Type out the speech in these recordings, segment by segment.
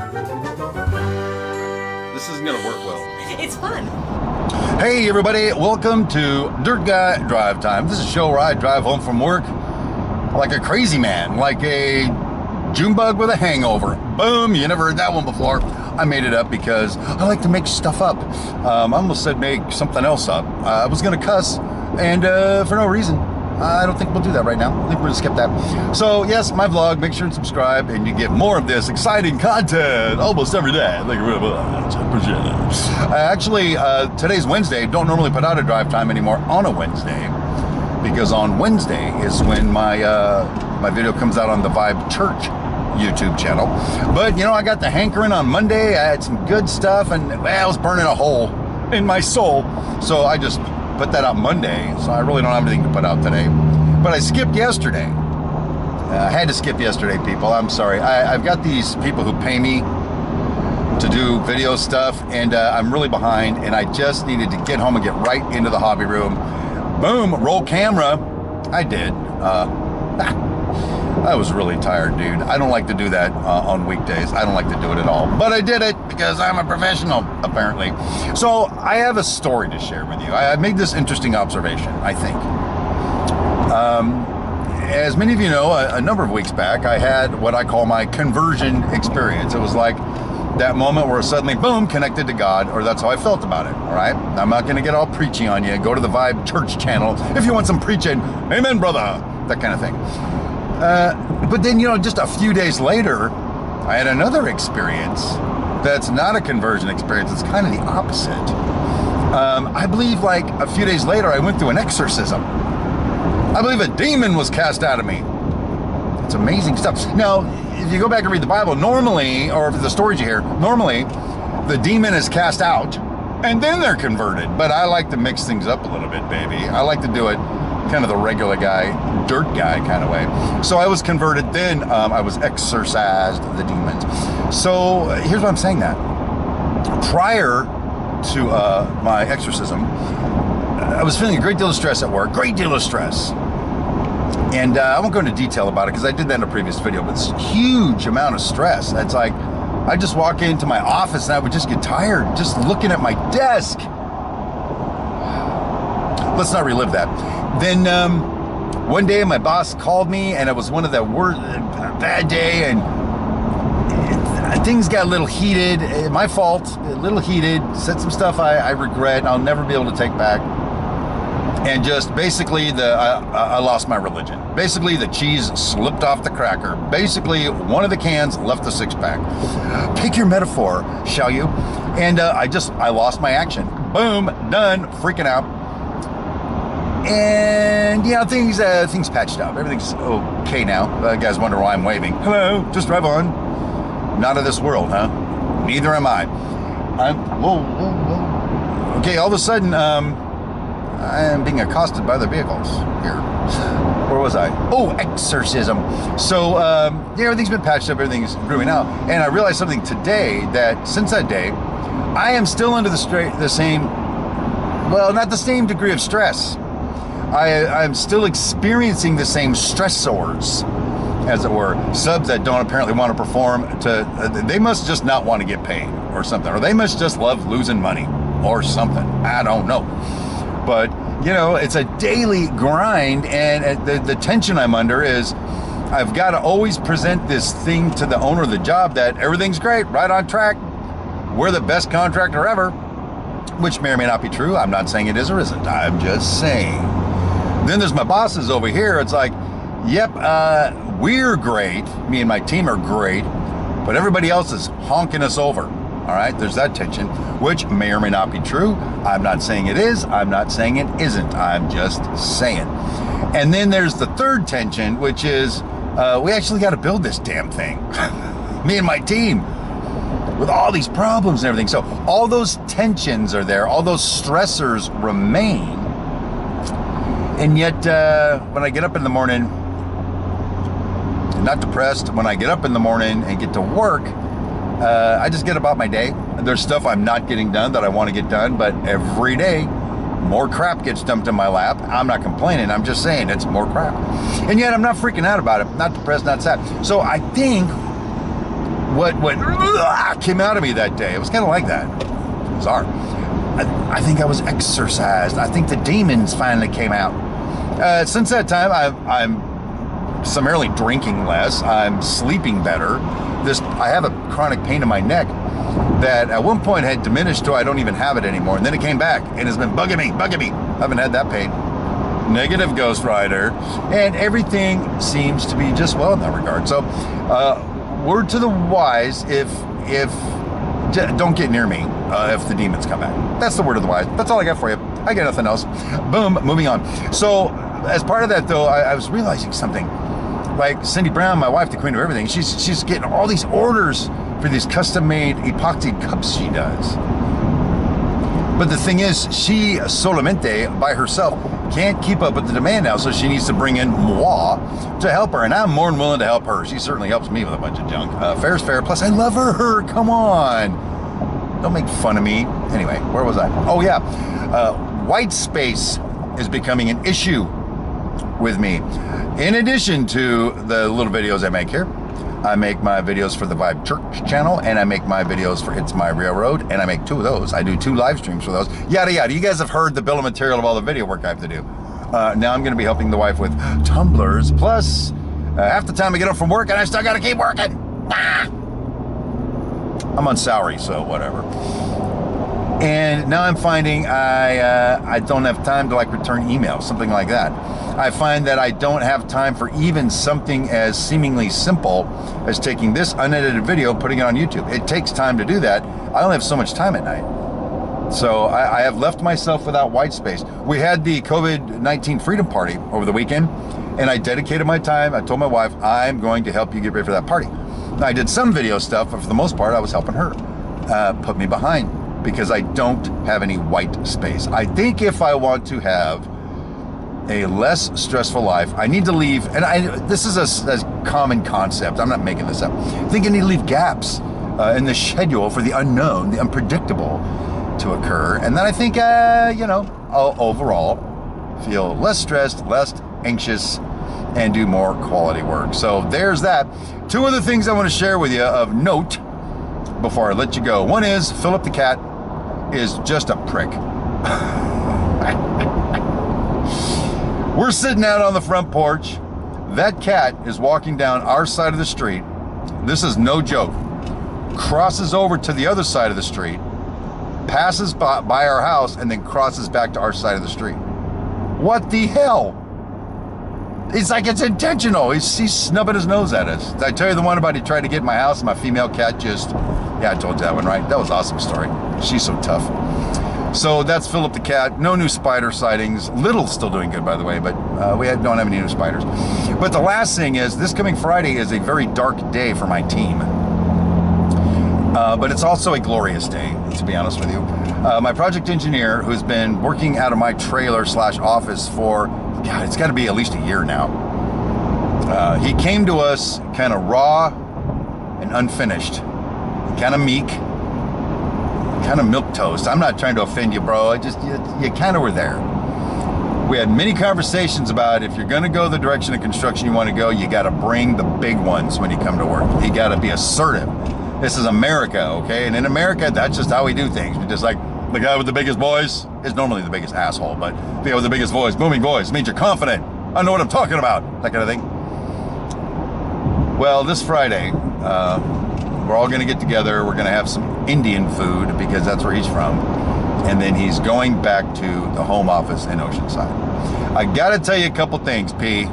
This isn't gonna work well. It's fun. Hey everybody, welcome to Dirt Guy Drive Time. This is a show where I drive home from work like a crazy man, like a June bug with a hangover. Boom, you never heard that one before. I made it up because I like to make stuff up. I almost said make something else up. I was gonna cuss, and for no reason. I don't think we'll do that right now. I think we're gonna skip that. So yes, my vlog, make sure and subscribe and you get more of this exciting content almost every day. Thank you very much, I appreciate it. Actually, today's Wednesday. Don't normally put out a drive time anymore on a Wednesday because on Wednesday is when my my video comes out on the Vibe Church YouTube channel. But you know, I got the hankering on Monday. I had some good stuff and well, I was burning a hole in my soul. So I just put that out Monday, so I really don't have anything to put out today. But I skipped yesterday. I had to skip yesterday, people. I'm sorry. I've got these people who pay me to do video stuff, and I'm really behind, and I just needed to get home and get right into the hobby room. Boom, roll camera. I did. I was really tired, dude. I don't like to do that on weekdays. I don't like to do it at all. But I did it because I'm a professional, apparently. So I have a story to share with you. I made this interesting observation, I think. As many of you know, a number of weeks back, I had what I call my conversion experience. It was like that moment where suddenly, boom, connected to God, or that's how I felt about it, all right? I'm not going to get all preachy on you. Go to the Vibe Church channel if you want some preaching. Amen, brother. That kind of thing. But then, you know, just a few days later, I had another experience that's not a conversion experience. It's kind of the opposite. I believe like a few days later, I went through an exorcism. I believe a demon was cast out of me. It's amazing stuff. Now, if you go back and read the Bible, normally, or the stories you hear, normally the demon is cast out and then they're converted. But I like to mix things up a little bit, baby. I like to do it kind of the regular guy, dirt guy kind of way. So I was converted, then I was exorcised the demons. So here's why I'm saying that. Prior to my exorcism, I was feeling a great deal of stress at work, great deal of stress. And I won't go into detail about it because I did that in a previous video, but it's a huge amount of stress. It's like, I just walk into my office and I would just get tired just looking at my desk. Let's not relive that. Then one day my boss called me and it was one of the worst, bad day, and things got a little heated. My fault, a little heated, said some stuff I regret, I'll never be able to take back. And just basically I lost my religion. Basically the cheese slipped off the cracker. Basically one of the cans left the six pack. Pick your metaphor, shall you? And I lost my action. Boom, done, freaking out. And yeah, things patched up. Everything's okay now. You guys wonder why I'm waving. Hello, just drive on. Not of this world, huh? Neither am I. Whoa. Okay, all of a sudden, I am being accosted by other vehicles here. Where was I? Oh, exorcism. So, yeah, everything's been patched up, everything's grooving out. And I realized something today, that since that day, I am still under the same, well, not the same degree of stress. I'm still experiencing the same stressors, as it were. Subs that don't apparently want to perform, they must just not want to get paid or something, or they must just love losing money or something. I don't know. But, you know, it's a daily grind, and the tension I'm under is I've got to always present this thing to the owner of the job that everything's great, right on track. We're the best contractor ever, which may or may not be true. I'm not saying it is or isn't. I'm just saying. Then there's my bosses over here. It's like, yep, we're great. Me and my team are great, but everybody else is honking us over. All right, there's that tension, which may or may not be true. I'm not saying it is. I'm not saying it isn't. I'm just saying. And then there's the third tension, which is we actually got to build this damn thing. Me and my team, with all these problems and everything. So all those tensions are there. All those stressors remain. And yet, when I get up in the morning, not depressed, when I get up in the morning and get to work, I just get about my day. There's stuff I'm not getting done that I want to get done, but every day, more crap gets dumped in my lap. I'm not complaining, I'm just saying it's more crap. And yet I'm not freaking out about it, not depressed, not sad. So I think what came out of me that day. It was kind of like that. Bizarre. I think I was exorcised. I think the demons finally came out. Since that time, I'm summarily drinking less. I'm sleeping better. I have a chronic pain in my neck that at one point had diminished to I don't even have it anymore, and then it came back and has been bugging me. I haven't had that pain. Negative Ghost Rider, and everything seems to be just well in that regard. So, word to the wise: if don't get near me if the demons come back. That's the word of the wise. That's all I got for you. I got nothing else. Boom. Moving on. So, as part of that, though, I was realizing something. Like Cindy Brown, my wife, the queen of everything, she's getting all these orders for these custom-made epoxy cups she does. But the thing is, she solamente by herself can't keep up with the demand now, so she needs to bring in moi to help her, and I'm more than willing to help her. She certainly helps me with a bunch of junk. Fair's fair. Plus, I love her. Come on, don't make fun of me. Anyway, where was I? Oh yeah, white space is becoming an issue with me. In addition to the little videos I make here, I make my videos for the Vibe Church channel, and I make my videos for It's My Railroad, and I make 2 of those. I do 2 live streams for those. Yada, yada. You guys have heard the bill of material of all the video work I have to do. Now I'm going to be helping the wife with tumblers. Plus, half the time I get up from work, and I still got to keep working. I'm on salary, so whatever. And now I'm finding I don't have time to like return emails, something like that. I find that I don't have time for even something as seemingly simple as taking this unedited video, putting it on YouTube. It takes time to do that. I only have so much time at night. So I have left myself without white space. We had the COVID-19 Freedom Party over the weekend, and I dedicated my time. I told my wife, I'm going to help you get ready for that party. I did some video stuff, but for the most part, I was helping her. Put me behind, because I don't have any white space. I think if I want to have a less stressful life, I need to leave, and this is a common concept, I'm not making this up. I think I need to leave gaps in the schedule for the unknown, the unpredictable to occur. And then I think, I'll overall feel less stressed, less anxious, and do more quality work. So there's that. 2 other things I want to share with you of note before I let you go. One is Philip the cat is just a prick. We're sitting out on the front porch. That cat is walking down our side of the street. This is no joke. Crosses over to the other side of the street, passes by our house, and then crosses back to our side of the street. What the hell? It's like it's intentional. He's snubbing his nose at us. Did I tell you the one about he tried to get in my house and my female cat just... Yeah, I told you that one, right? That was an awesome story. She's so tough. So that's Philip the cat. No new spider sightings. Little's still doing good, by the way, but we don't have any new spiders. But the last thing is, this coming Friday is a very dark day for my team. But it's also a glorious day, to be honest with you. My project engineer, who's been working out of my trailer / office for, God, it's got to be at least a year now. He came to us kind of raw and unfinished, kind of meek, kind of milquetoast. I'm not trying to offend you, bro. You kind of were there. We had many conversations about if you're going to go the direction of construction you want to go, you got to bring the big ones when you come to work. You got to be assertive. This is America, okay? And in America, that's just how we do things. We just like, the guy with the biggest voice is normally the biggest asshole, but the guy with the biggest voice, booming voice, means you're confident. I know what I'm talking about, that kind of thing. Well, this Friday, we're all going to get together. We're going to have some Indian food because that's where he's from. And then he's going back to the home office in Oceanside. I got to tell you a couple things, P.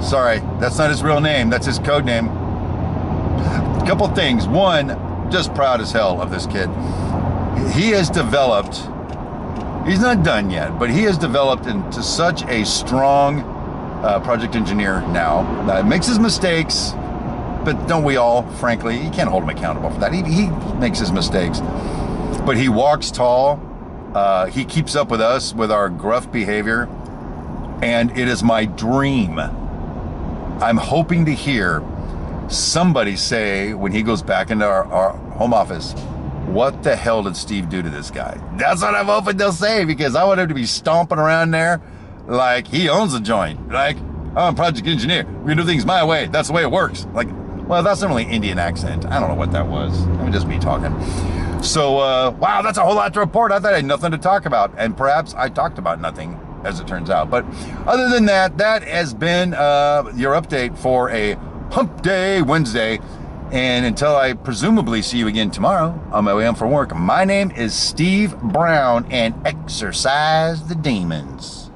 Sorry, that's not his real name. That's his code name. A couple things. One, just proud as hell of this kid. He has developed, he's not done yet, but he has developed into such a strong project engineer now. Makes his mistakes, but don't we all, frankly? You can't hold him accountable for that. He makes his mistakes, but he walks tall. He keeps up with us with our gruff behavior, and it is my dream. I'm hoping to hear somebody say when he goes back into our home office, what the hell did Steve do to this guy? That's what I'm hoping they'll say, because I want him to be stomping around there like he owns the joint. Like, I'm a project engineer. We do things my way. That's the way it works. Like, Well, that's not only Indian accent. I don't know what that was. That was just me talking. So, wow, that's a whole lot to report. I thought I had nothing to talk about. And perhaps I talked about nothing, as it turns out. But other than that, that has been your update for a Hump Day Wednesday. And until I presumably see you again tomorrow on my way home from work, my name is Steve Brown, and exorcise the demons.